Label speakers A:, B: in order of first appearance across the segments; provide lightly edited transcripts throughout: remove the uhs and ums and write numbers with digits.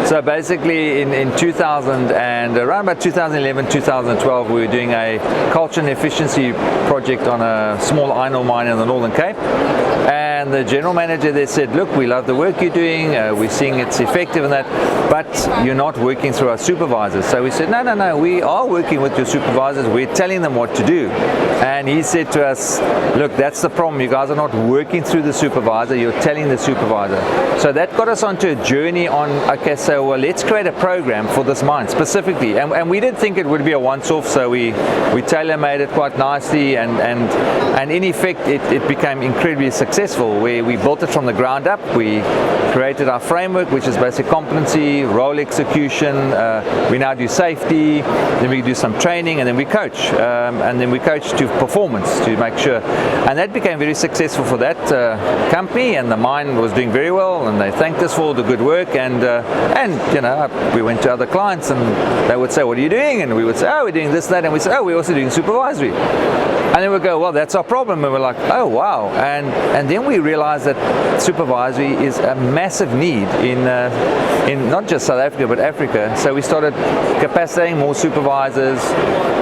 A: So basically in 2000 and around about 2011, 2012, we were doing a culture and efficiency project on a small iron ore mine in the Northern Cape. And the general manager there said, look, we love the work you're doing, we're seeing it's effective and that, but you're not working through our supervisors. So we said, no, we are working with your supervisors, we're telling them what to do. And he said to us, look, that's the problem, you guys are not working through the supervisor, you're telling the supervisor. So that got us onto a journey on, okay, so well, let's create a program for this mine specifically. And we did think it would be a once-off, so we tailor-made it quite nicely, and in effect it became incredibly successful, where we built it from the ground up. We created our framework, which is basic competency, role execution, we now do safety, then we do some training, and then we coach, to performance to make sure, and that became very successful for that company, and the mine was doing very well, and they thanked us for all the good work, and you know, we went to other clients and they would say, what are you doing? And we would say, oh, we're doing this, that, and we say, oh, we're also doing supervisory. And then we go, well, that's our problem. And we're like, oh, wow. And then we realized that supervisory is a massive need in not just South Africa, but Africa. So we started capacitating more supervisors.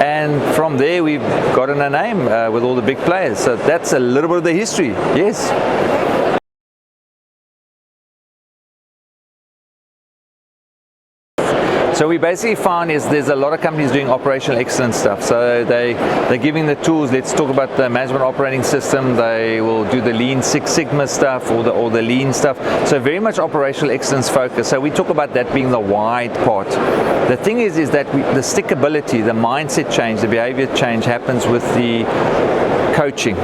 A: And from there, we've gotten a name with all the big players. So that's a little bit of the history. Yes. So we basically found is there's a lot of companies doing operational excellence stuff. So they're giving the tools. Let's talk about the management operating system. They will do the Lean Six Sigma stuff or the Lean stuff. So very much operational excellence focus. So we talk about that being the wide part. The thing is that the stickability, the mindset change, the behavior change happens with the coaching.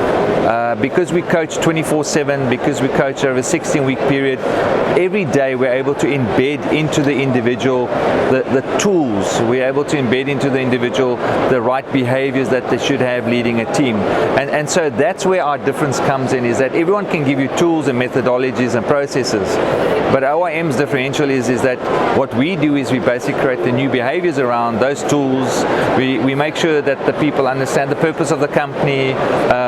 A: Because we coach 24/7, because we coach over a 16-week period, every day we're able to embed into the individual the tools. We're able to embed into the individual the right behaviors that they should have leading a team. And so that's where our difference comes in, is that everyone can give you tools and methodologies and processes. But OIM's differential is that what we do is we basically create the new behaviors around those tools. We make sure that the people understand the purpose of the company.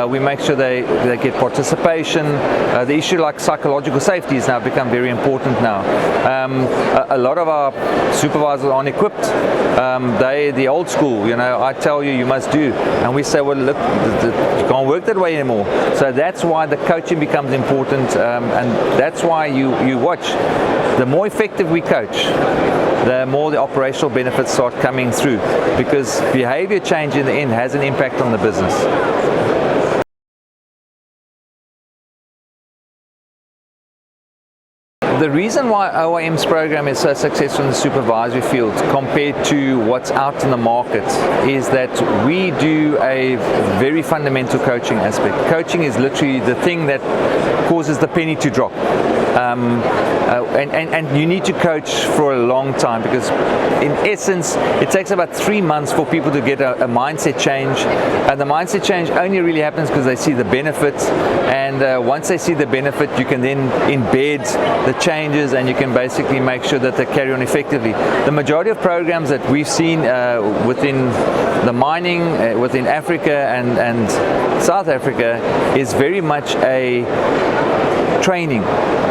A: We make sure they get participation. The issue like psychological safety has now become very important now. A lot of our supervisors aren't equipped. They the old school, you know, I tell you, you must do. And we say, well, look, you can't work that way anymore. So that's why the coaching becomes important, and that's why you watch. The more effective we coach, the more the operational benefits start coming through, because behavior change in the end has an impact on the business. The reason why OIM's program is so successful in the supervisory field compared to what's out in the market is that we do a very fundamental coaching aspect. Coaching is literally the thing that causes the penny to drop. And you need to coach for a long time, because in essence it takes about 3 months for people to get a mindset change, and the mindset change only really happens because they see the benefits, and once they see the benefit, you can then embed the changes, and you can basically make sure that they carry on effectively. The majority of programs that we've seen within the mining within Africa and South Africa is very much a training.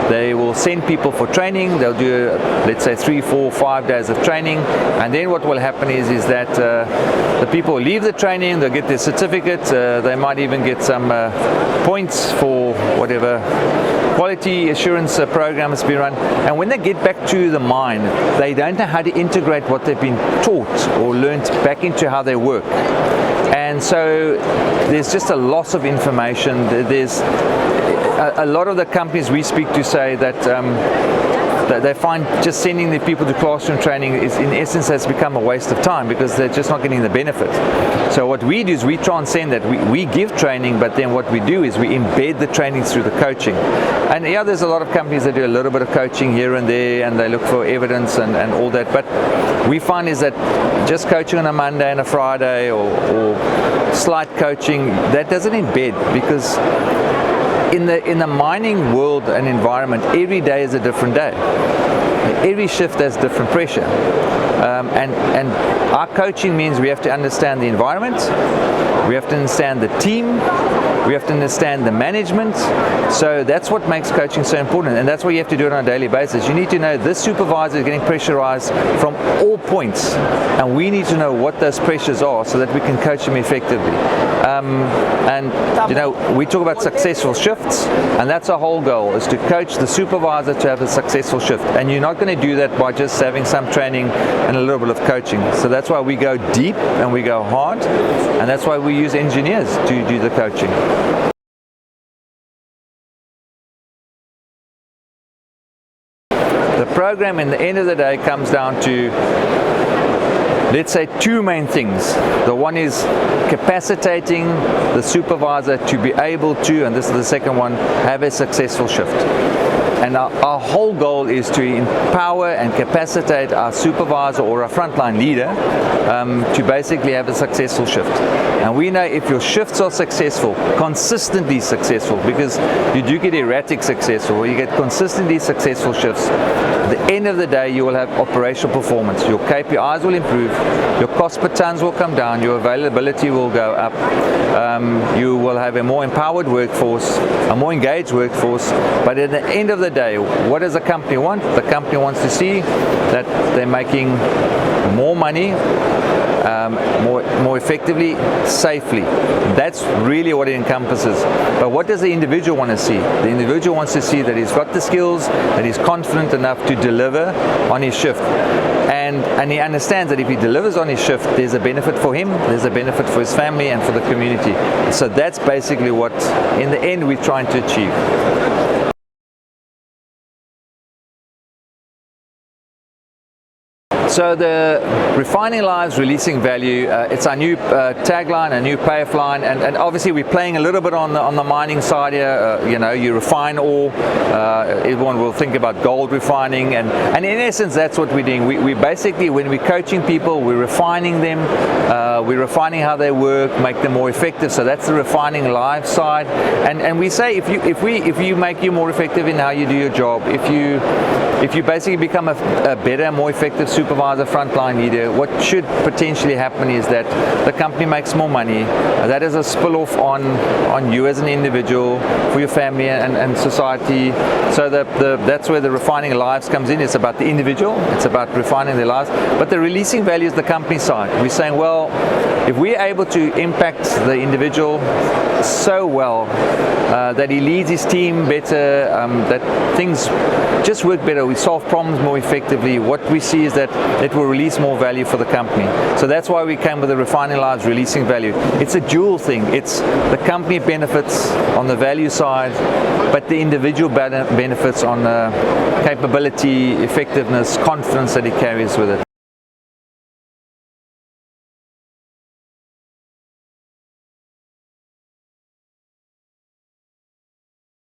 A: They will send people for training. They'll do, let's say, 3, 4, 5 days of training, and then what will happen is that the people will leave the training, they'll get their certificate, they might even get some points for whatever quality assurance program has been run, and when they get back to the mine, they don't know how to integrate what they've been taught or learned back into how they work. And so there's just a loss of information. There's a lot of the companies we speak to say that they find just sending the people to classroom training is, in essence, has become a waste of time, because they're just not getting the benefit. So what we do is we transcend that. We give training, but then what we do is we embed the training through the coaching. And yeah, there's a lot of companies that do a little bit of coaching here and there, and they look for evidence and all that. But we find is that just coaching on a Monday and a Friday, or slight coaching, that doesn't embed, because in the mining world and environment, every day is a different day. Every shift has different pressure. And our coaching means we have to understand the environment, we have to understand the team, we have to understand the management. So that's what makes coaching so important, and that's why you have to do it on a daily basis. You need to know this supervisor is getting pressurized from all points, and we need to know what those pressures are so that we can coach them effectively. And you know, we talk about successful shifts, and that's our whole goal, is to coach the supervisor to have a successful shift. And you're not going to do that by just having some training and a little bit of coaching. So that's why we go deep and we go hard, and that's why we use engineers to do the coaching. The program, in the end of the day, comes down to, let's say, two main things. The one is capacitating the supervisor to be able to, and this is the second one, have a successful shift. And our whole goal is to empower and capacitate our supervisor or our frontline leader to basically have a successful shift. And we know if your shifts are successful, consistently successful, because you do get erratic successful, or you get consistently successful shifts, at the end of the day you will have operational performance. Your KPIs will improve, your cost per tons will come down, your availability will go up, you will have a more empowered workforce, a more engaged workforce. But at the end of the day, what does the company want? The company wants to see that they're making more money, more effectively, safely. That's really what it encompasses. But what does the individual want to see? The individual wants to see that he's got the skills, that he's confident enough to deliver on his shift. And he understands that if he delivers on his shift, there's a benefit for him, there's a benefit for his family and for the community. So that's basically what, in the end, we're trying to achieve. So the refining lives, releasing value, it's our new tagline, a new payoff line, and obviously we're playing a little bit on the mining side here. You know, you refine ore, everyone will think about gold refining, and in essence that's what we're doing. We basically, when we're coaching people, we're refining them, we're refining how they work, make them more effective. So that's the refining live side, and we say if you make you more effective in how you do your job, if you basically become a better, more effective supervisor, frontline leader, what should potentially happen is that the company makes more money. That is a spill-off on you as an individual, for your family and society. So that's where the refining lives comes in. It's about the individual, it's about refining their lives, but the releasing value is the company side. We're saying, well, if we're able to impact the individual so well that he leads his team better, that things just work better, we solve problems more effectively, what we see is that it will release more value for the company. So that's why we came with the refining lives, releasing value. It's a dual thing. It's the company benefits on the value side, but the individual benefits on capability, effectiveness, confidence that he carries with it.